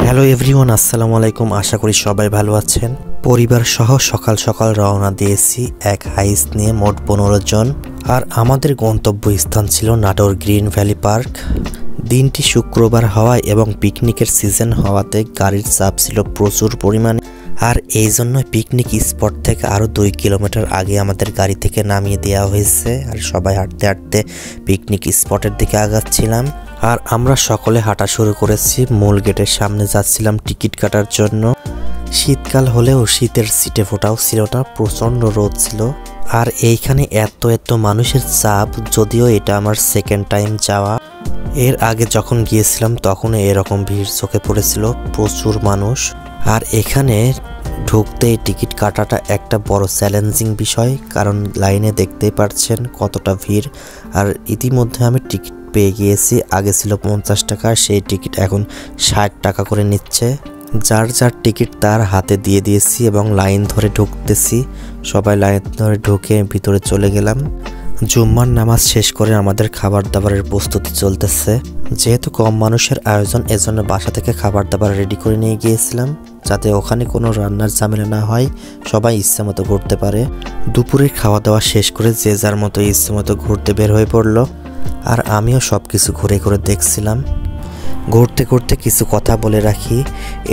Hello everyone, আসসালামু আলাইকুম। আশা করি সবাই ভালো আছেন। পরিবার সহ সকাল সকাল রওনা দিয়েছি এক হাইস নিয়ে, মোট 15 জন। আর আমাদের গন্তব্য স্থান ছিল নাটোর গ্রিন ভ্যালি পার্ক। দিনটি শুক্রবার হওয়ায় এবং পিকনিকের সিজন হওয়াতে গাড়ির চাপ ছিল প্রচুর পরিমাণে। আর এই জন্য পিকনিক স্পট থেকে আরও 2 কিলোমিটার আগে আমাদের গাড়ি থেকে নামিয়ে দেওয়া হয়েছে। আর সবাই হাঁটতে হাঁটতে পিকনিক স্পটের দিকে আগাচ্ছিলাম। আর আমরা সকলে হাঁটা শুরু করেছি। মূল গেটের সামনে যাচ্ছিলাম টিকিট কাটার জন্য। শীতকাল হলেও শীতের সিটে ফোটাও ছিল না, প্রচণ্ড রোদ ছিল। আর এইখানে এত মানুষের চাপ, যদিও এটা আমার সেকেন্ড টাইম যাওয়া। এর আগে যখন গিয়েছিলাম তখন এরকম ভিড় চোখে পড়েছিল, প্রচুর মানুষ। আর এখানে ঢুকতেই টিকিট কাটাটা একটা বড় চ্যালেঞ্জিং বিষয়, কারণ লাইনে দেখতেই পারছেন কতটা ভিড়। আর ইতিমধ্যে আমি টিকিট পেয়ে গিয়েছি। আগে ছিল 50 টাকা, সেই টিকিট এখন 60 টাকা করে নিচ্ছে। যার যার টিকিট তার হাতে দিয়ে দিয়েছি এবং লাইন ধরে ঢুকতেছি। সবাই লাইন ধরে ঢুকে ভিতরে চলে গেলাম। জুম্মার নামাজ শেষ করে আমাদের খাবার দাবারের প্রস্তুতি চলতেছে। যেহেতু কম মানুষের আয়োজন, এজন্য বাসা থেকে খাবার দাবার রেডি করে নিয়ে গিয়েছিলাম, যাতে ওখানে কোনো রান্নার ঝামেলা না হয়, সবাই ইচ্ছে মতো ঘুরতে পারে। দুপুরের খাওয়া দাওয়া শেষ করে যে যার মতো ইচ্ছে মতো ঘুরতে বের হয়ে পড়লো। আর আমিও সব কিছু ঘুরে ঘুরে দেখছিলাম। ঘুরতে ঘুরতে কিছু কথা বলে রাখি,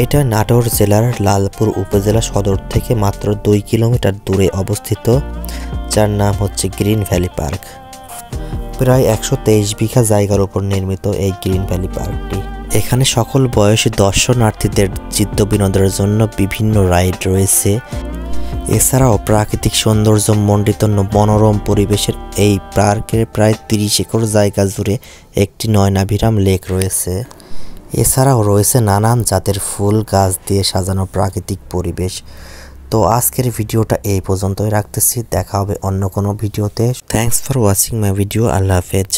এটা নাটোর জেলার লালপুর উপজেলা সদর থেকে মাত্র 2 কিলোমিটার দূরে অবস্থিত, যার নাম হচ্ছে গ্রিন ভ্যালি পার্ক। প্রায় 123 বিঘা জায়গার উপর নির্মিত এই গ্রিন ভ্যালি পার্কটি। এখানে সকল বয়সী দর্শনার্থীদের চিত্ত বিনোদনের জন্য বিভিন্ন রাইড রয়েছে। এছাড়াও প্রাকৃতিক সৌন্দর্য মণ্ডিত মনোরম পরিবেশের এই পার্কের প্রায় 30 একর জায়গা জুড়ে একটি নয়নাভিরাম লেক রয়েছে। এছাড়াও রয়েছে নানান জাতের ফুল গাছ দিয়ে সাজানো প্রাকৃতিক পরিবেশ। তো আজকের ভিডিওটা এই পর্যন্তই রাখতেছি, দেখা হবে অন্য কোনো ভিডিওতে। Thanks for watching my video. আল্লাহ হাফেজ।